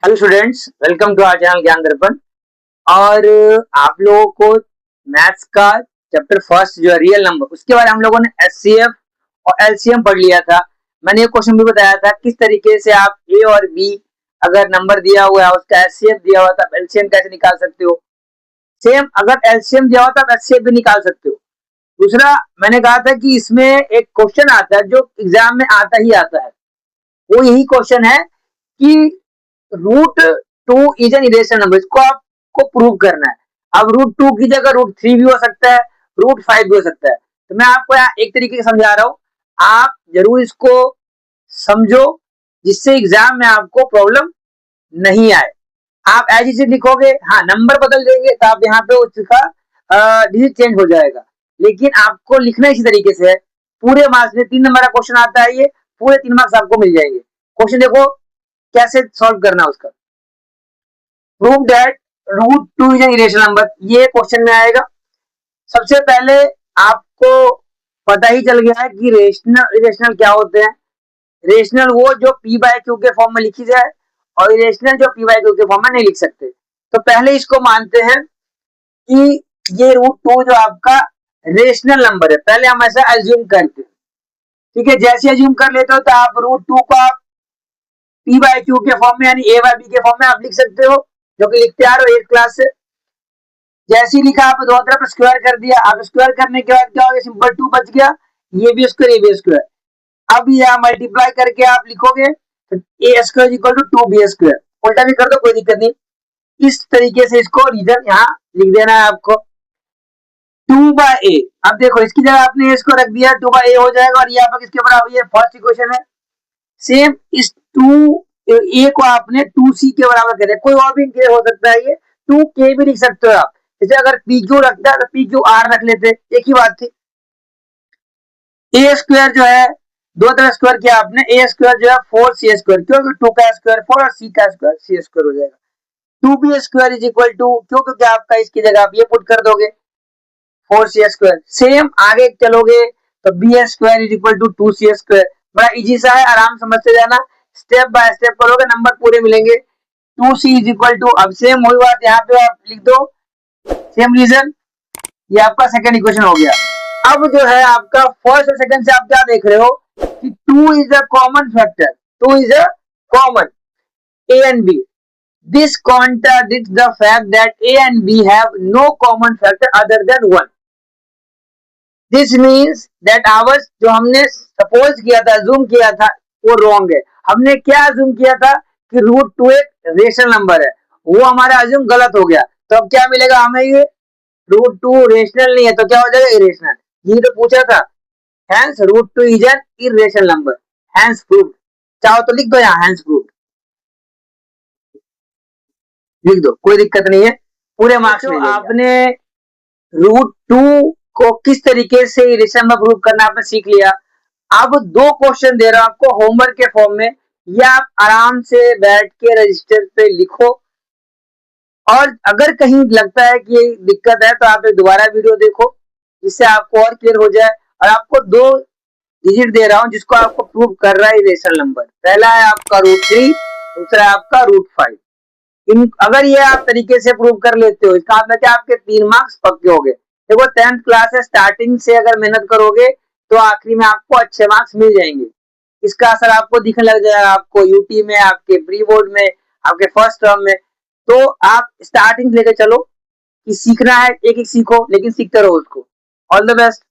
Hello students, welcome to our channel Gyan Darpan. और आप लोगों को मैथ्स का चैप्टर फर्स्ट जो है रियल नंबर, उसके बाद हम लोगों ने एचसीएफ और एलसीएम पढ़ लिया था। मैंने ये क्वेश्चन भी बताया था किस तरीके से आप ए और बी अगर नंबर दिया हुआ है उसका एचसीएफ दिया हुआ था, एलसीएम कैसे निकाल सकते हो। सेम अगर एलसीएम दिया हुआ था आप एचसीएफ भी निकाल सकते हो। दूसरा मैंने कहा था कि इसमें एक क्वेश्चन आता है जो एग्जाम में आता ही आता है, वो यही क्वेश्चन है कि root two is an irrational number, इसको आपको प्रूव करना है। अब रूट टू की जगह रूट थ्री भी हो सकता है, रूट फाइव भी हो सकता है। तो मैं आपको यहाँ एक तरीके से समझा रहा हूँ, आप जरूर इसको समझो जिससे एग्जाम में आपको प्रॉब्लम नहीं आए। आप एज इज लिखोगे, हाँ नंबर बदल देंगे तो आप यहाँ पे उसका डिजिट चेंज हो जाएगा, लेकिन आपको लिखना इसी तरीके से है। पूरे मार्क्स में 3 नंबर का क्वेश्चन आता है, ये पूरे 3 मार्क्स आपको मिल जाएंगे। क्वेश्चन देखो कैसे सॉल्व करना उसका। Prove that root two is an irrational number, ये क्वेश्चन में आएगा। सबसे पहले आपको पता ही चल गया है कि रेशनल इरेशनल क्या होते हैं। रेशनल वो जो पी बाय क्यू के फॉर्म में लिखी जाए, और इरेशनल जो पी बाय क्यू के फॉर्म में नहीं लिख सकते। तो पहले इसको मानते हैं कि ये रूट टू जो आपका रेशनल नंबर है, पहले हम ऐसा एज्यूम करते हैं। ठीक है, जैसे एज्यूम कर लेते हो तो आप रूट टू को आप पी बाय क्यू के फॉर्म में यानी ए बाय बी के फॉर्म में आप लिख सकते हो, जो कि लिखते आ रहे हो 8th क्लास से। जैसे ही लिखा आप दोनों तरफ स्क्वायर कर दिया, आप स्क्वायर करने के बाद क्या हो गया, सिंपल 2 बच गया, ये भी स्क्वायर ये भी स्क्वायर। अब यहाँ मल्टीप्लाई करके आप लिखोगे तो a square equal to 2b square, उल्टा भी कर दो कोई दिक्कत नहीं। इस तरीके से इसको रीजन यहाँ लिख देना है आपको। 2/a, अब देखो इसकी जगह आपने इसको रख दिया, 2/a हो जाएगा, और ये आपका किसके बराबर है, फर्स्ट इक्वेशन है। सेम इस 2a को आपने 2c के बराबर कर दिया। कोई और भी हो सकता है, ये 2k भी लिख सकते हो आप। जैसे अगर pq रखता है तो pqr रख लेते, एक ही बात थी। a स्क्वायर जो है दो तरह स्क्वायर किया आपने, a स्क्वायर जो है 4c स्क्वायर, क्योंकि 2 का स्क्वायर 4 और c का स्क्वायर c स्क्वायर हो जाएगा। 2b square is equal to, क्योंकि आपका इसकी जगह आप ये पुट कर दोगे 4c स्क्वायर। सेम आगे चलोगे तो b square is equal to 2c square. बड़ा इजी सा है, आराम समझते जाना, स्टेप बाय स्टेप करोगे नंबर पूरे मिलेंगे। 2c इज इक्वल टू, अब सेम वही बात यहाँ पे आप लिख दो, सेम रीजन। ये आपका सेकंड इक्वेशन हो गया। अब जो है आपका फर्स्ट और सेकंड से आप क्या देख रहे हो कि 2 is a common factor, 2 is a common a and b. This contradicts the fact that a and b have no common factor other than 1. This means that ours जो हमने सपोज किया था, अज्यूम किया था, वो रॉन्ग है। हमने क्या अज्यूम किया था कि रूट टू एक रेशनल नंबर है, वो हमारा अज्यूम गलत हो गया। तो अब क्या मिलेगा हमें, ये रूट टू रेशनल नहीं है तो क्या हो जाएगा, इरेशनल। ये तो पूछा था, hence root two is an irrational number, hence proved. चाहो तो लिख दो यहाँ हैंस प्रूव्ड, लिख दो कोई दिक्कत नहीं है, पूरे मार्क्स में आपने रूट टू को किस तरीके से इरेशनल नंबर प्रूव करना आपने सीख लिया। अब 2 क्वेश्चन दे रहा हूं आपको होमवर्क के फॉर्म में, या आप आराम से बैठ के रजिस्टर पे लिखो, और अगर कहीं लगता है कि ये दिक्कत है तो आप एक दोबारा वीडियो देखो जिससे आपको और क्लियर हो जाए। और आपको 2 डिजिट दे रहा हूं जिसको आपको प्रूव कर रहा है इरेशनल नंबर। पहला है आपका रूट थ्री, दूसरा है आपका रूट फाइव। इन अगर ये आप तरीके से प्रूव कर लेते हो, इसका मतलब क्या आपके 3 मार्क्स पक्के हो गए। देखो 10th क्लास है, स्टार्टिंग से अगर मेहनत करोगे तो आखिरी में आपको अच्छे मार्क्स मिल जाएंगे। इसका असर आपको दिखने लग जाएगा, आपको यूटी में, आपके प्री बोर्ड में, आपके फर्स्ट टर्म में। तो आप स्टार्टिंग से लेकर चलो कि सीखना है, एक एक सीखो लेकिन सीखते रहो उसको। All the best.